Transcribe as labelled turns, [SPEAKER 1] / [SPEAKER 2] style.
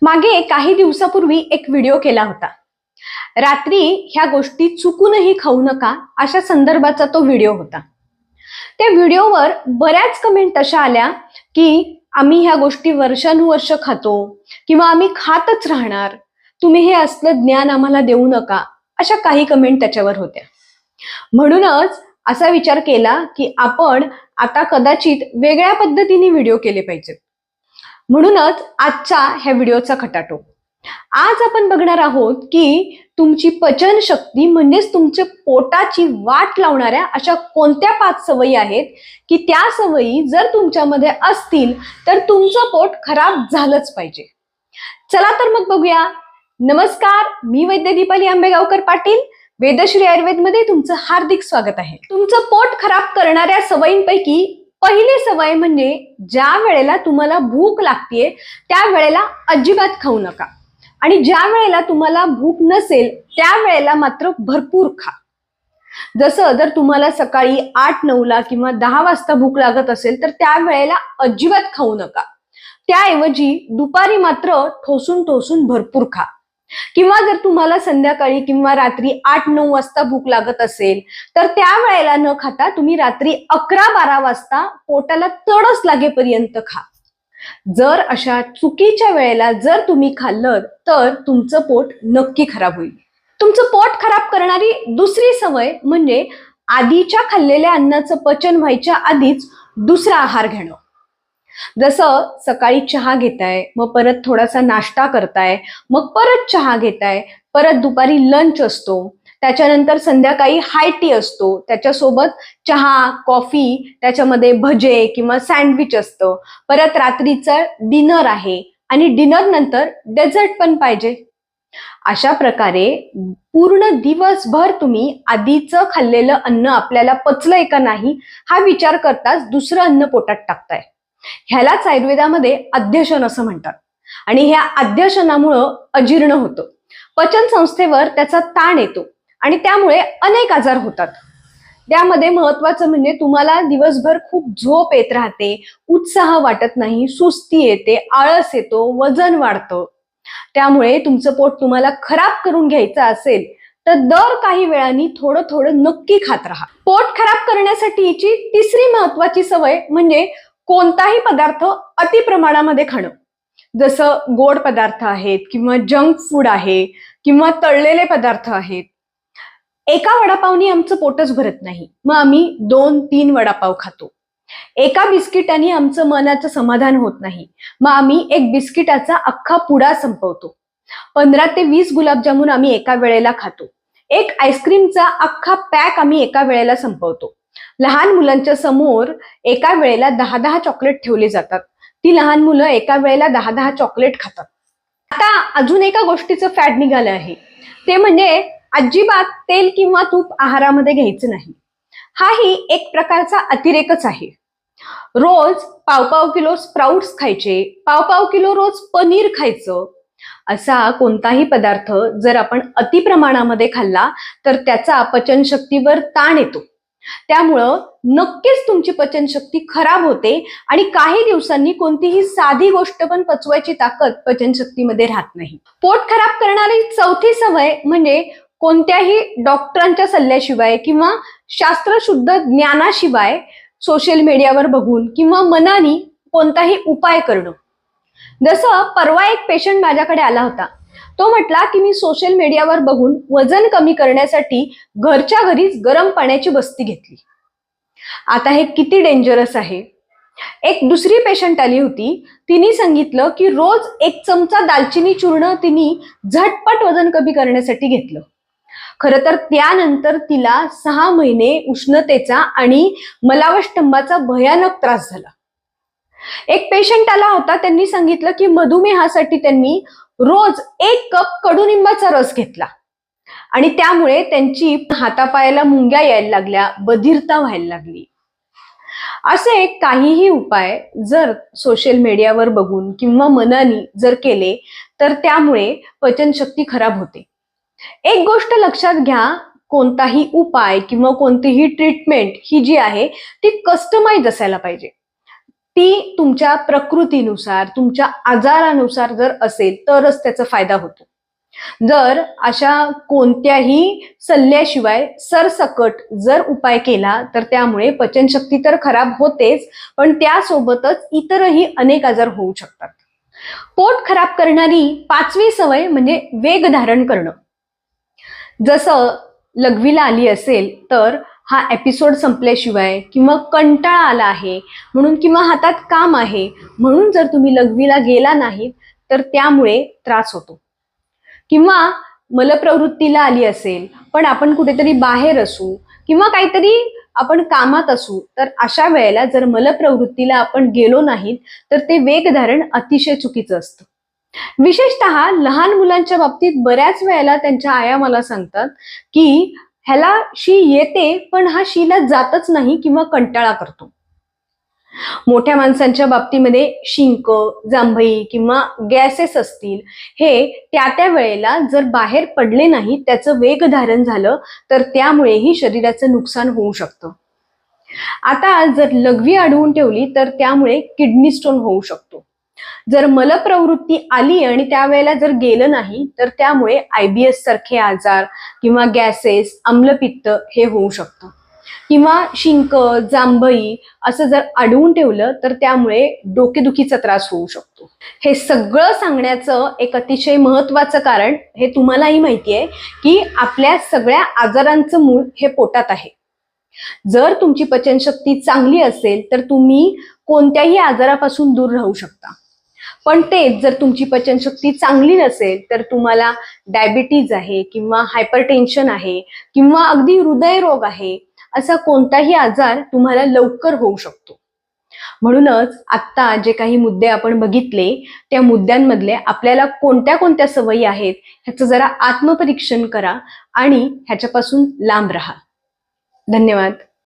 [SPEAKER 1] मागे काही दिवसापूर्वी एक व्हिडिओ केला होता. रात्री ह्या गोष्टी चुकूनही खाऊ नका अशा संदर्भाचा तो व्हिडिओ होता. त्या व्हिडिओवर बऱ्याच कमेंट अशा आल्या की आम्ही ह्या गोष्टी वर्षानुवर्ष खातो किंवा आम्ही खातच राहणार, तुम्ही हे असलं ज्ञान आम्हाला देऊ नका, अशा काही कमेंट त्याच्यावर होत्या. म्हणूनच असा विचार केला की आपण आता कदाचित वेगळ्या पद्धतीने व्हिडिओ केले पाहिजेत. म्हणूनच आजच्या ह्या व्हिडिओचा खटाटोप. आज आपण बघणार आहोत की तुमची पचनशक्ती म्हणजेच तुमच्या पोटाची वाट लावणाऱ्या अशा कोणत्या 5 सवयी आहेत की त्या सवयी जर तुमच्यामध्ये असतील तर तुमचं पोट खराब झालंच पाहिजे. चला तर मग बघूया. नमस्कार, मी वैद्य दीपाली आंबेगावकर पाटील, वेदश्री आयुर्वेद मध्ये तुमचं हार्दिक स्वागत आहे. तुमचं पोट खराब करणाऱ्या सवयींपैकी पहिली सवय म्हणजे ज्या वेळेला तुम्हाला भूक लागतेय त्या वेळेला अजिबात खाऊ नका आणि ज्या वेळेला तुम्हाला भूक नसेल त्या वेळेला मात्र भरपूर खा. जसं जर तुम्हाला सकाळी 8-9 ला किंवा 10 वाजता भूक लागत असेल तर त्या वेळेला अजिबात खाऊ नका. त्याऐवजी दुपारी मात्र ठोसून ठोसून भरपूर खा. किंवा जर तुम्हाला संध्याकाळी किंवा रात्री 8-9 वाजता भूक लागत असेल तर त्या वेळेला न खाता तुम्ही रात्री 11-12 वाजता पोटाला तडस लागेपर्यंत खा. जर अशा चुकीच्या वेळेला जर तुम्ही खाल्लं तर तुमचं पोट नक्की खराब होईल. तुमचं पोट खराब करणारी दुसरी सवय म्हणजे आधीच्या खाल्लेल्या अन्नाचं पचन व्हायच्या आधीच दुसरा आहार घेणं. जसं सकाळी चहा घेताय, मग परत थोडासा नाश्ता करताय, मग परत चहा घेताय, परत दुपारी लंच असतो, त्याच्यानंतर संध्याकाळी हाय टी असतो, त्याच्यासोबत चहा कॉफी, त्याच्यामध्ये भजे किंवा सँडविच असतं, परत रात्रीचं डिनर आहे आणि डिनर नंतर डेझर्ट पण पाहिजे. अशा प्रकारे पूर्ण दिवसभर तुम्ही आधीचं खाल्लेलं अन्न आपल्याला पचलंय का नाही हा विचार करताच दुसरं अन्न पोटात टाकताय. ह्यालाच आयुर्वेदामध्ये अध्यशन असं म्हणतात आणि ह्या अध्यशनामुळं अजीर्ण होतं, पचन संस्थेवर त्याचा ताण येतो आणि त्यामुळे अनेक आजार होतात. त्यामध्ये महत्वाचं म्हणजे तुम्हाला दिवसभर खूप झोप येत राहते, उत्साह वाटत नाही, सुस्ती येते, आळस येतो, वजन वाढतं. त्यामुळे तुमचं पोट तुम्हाला खराब करून घ्यायचं असेल तर दर काही वेळांनी थोडं थोडं नक्की खात राहा. पोट खराब करण्यासाठीची तिसरी महत्वाची सवय म्हणजे कोणताही पदार्थ अति प्रमाणामध्ये खाणं. जसं गोड पदार्थ आहेत किंवा जंक फूड आहे किंवा तळलेले पदार्थ आहेत. एका वडापावनी आमचं पोटच भरत नाही, मग आम्ही 2-3 वडापाव खातो. एका बिस्किटाने आमचं मनाचं समाधान होत नाही, मग आम्ही एक बिस्किटाचा अख्खा पुडा संपवतो. 15 ते 20 गुलाबजामुन आम्ही एका वेळेला खातो. एक आईस्क्रीमचा अख्खा पॅक आम्ही एका वेळेला संपवतो. लहान मुलांच्या समोर एका वेळेला 10-10 चॉकलेट ठेवले जातात. ती लहान मुलं एका वेळेला 10-10 चॉकलेट खातात. आता अजून एका गोष्टीचं फॅड निघालं आहे, ते म्हणजे अजिबात तेल किंवा तूप आहारामध्ये घ्यायचं नाही. हाही एक प्रकारचा अतिरेकच आहे. रोज पाव किलो स्प्राउट्स खायचे, पाव किलो रोज पनीर खायचं. असा कोणताही पदार्थ जर आपण अति प्रमाणामध्ये खाल्ला तर त्याचा पचनशक्तीवर ताण येतो. त्यामुळं नक्कीच तुमची पचनशक्ती खराब होते आणि काही दिवसांनी कोणतीही साधी गोष्ट पण पचवायची ताकद पचनशक्तीमध्ये राहत नाही. पोट खराब करणारी चौथी सवय म्हणजे कोणत्याही डॉक्टरांच्या सल्ल्याशिवाय किंवा शास्त्रशुद्ध ज्ञानाशिवाय सोशल मीडियावर बघून किंवा मनाने कोणताही उपाय करणं. जसं परवा एक पेशंट माझ्याकडे आला होता. तो म्हटला की मी सोशल मीडियावर बघून वजन कमी करण्यासाठी घरच्या घरीच गरम पाण्याची बस्ती घेतली. आता हे किती डेंजरस आहे. एक दुसरी पेशंट आली होती, तिने सांगितलं की रोज 1 चमचा दालचिनी चूर्ण तिने झटपट वजन कमी करण्यासाठी घेतलं. खरं तर त्यानंतर तिला 6 महिने उष्णतेचा आणि मलावष्टंभाचा भयानक त्रास झाला. एक पेशंट आला होता, त्यांनी सांगितलं की मधुमेहासाठी त्यांनी रोज 1 कप कडुनिंबाचा रस घेतला आणि त्यामुळे त्यांची हातापायाला मुंग्या यायला लागल्या, बधिरता व्हायला लागली. असे काहीही उपाय जर सोशल मीडियावर बघून किंवा मनाने जर केले तर त्यामुळे पचनशक्ती खराब होते. एक गोष्ट लक्षात घ्या, कोणताही उपाय किंवा कोणतीही ट्रीटमेंट ही जी आहे ती कस्टमाइज असायला पाहिजे. ती तुमच्या प्रकृतीनुसार, तुमच्या आजारानुसार जर असेल तरच त्याचा फायदा होतो. जर अशा कोणत्याही सल्ल्याशिवाय सरसकट जर उपाय केला तर त्यामुळे पचनशक्ती तर खराब होतेच, पण त्यासोबतच इतरही अनेक आजार होऊ शकतात. पोट खराब करणारी 5वी सवय म्हणजे वेग धारण करणं. जसं लघवीला आली असेल तर हा एपिसोड संपल्याशिवाय किंवा कंटाळा आला आहे म्हणून किंवा हातात काम आहे म्हणून जर तुम्ही लघवीला गेला नाही तर त्यामुळे त्रास होतो. किंवा मलप्रवृत्तीला आली असेल पण आपण कुठेतरी बाहेर असू किंवा काहीतरी आपण कामात असू तर अशा वेळेला जर मलप्रवृत्तीला आपण गेलो नाहीत तर ते वेगधारण अतिशय चुकीचं असतं. विशेषतः लहान मुलांच्या बाबतीत बऱ्याच वेळेला त्यांच्या आया मला सांगतात की ह्याला शी येते पण हा शीला जातच नाही किंवा कंटाळा करतो. मोठ्या माणसांच्या बाबतीमध्ये शिंक, जांभई किंवा गॅसेस असतील, हे त्या त्या वेळेला जर बाहेर पडले नाही, त्याचं वेग धारण झालं तर त्यामुळेही शरीराचं नुकसान होऊ शकतं. आता जर लघवी अडवून ठेवली तर त्यामुळे किडनी स्टोन होऊ शकतो. जर मलप्रवृत्ती आली आणि त्यावेळेला जर गेलं नाही तर त्यामुळे IBS सारखे आजार किंवा गॅसेस, आम्लपित्त हे होऊ शकतं. किंवा शिंक, जांभई असं जर अडवून ठेवलं तर त्यामुळे डोकेदुखीचा त्रास होऊ शकतो. हे सगळं सांगण्याचं एक अतिशय महत्वाचं कारण हे तुम्हालाही माहिती आहे की आपल्या सगळ्या आजारांचं मूळ हे पोटात आहे. जर तुमची पचनशक्ती चांगली असेल तर तुम्ही कोणत्याही आजारापासून दूर राहू शकता. पण तेच जर तुमची पचनशक्ती चांगली नसेल तर तुम्हाला डायबिटीज आहे किंवा हायपरटेन्शन आहे किंवा अगदी हृदयरोग आहे, असा कोणताही आजार तुम्हाला लवकर होऊ शकतो. म्हणूनच आत्ता जे काही मुद्दे आपण बघितले त्या मुद्द्यांमधले आपल्याला कोणत्या कोणत्या सवयी आहेत ह्याचं जरा आत्मपरीक्षण करा आणि ह्याच्यापासून लांब राहा. धन्यवाद.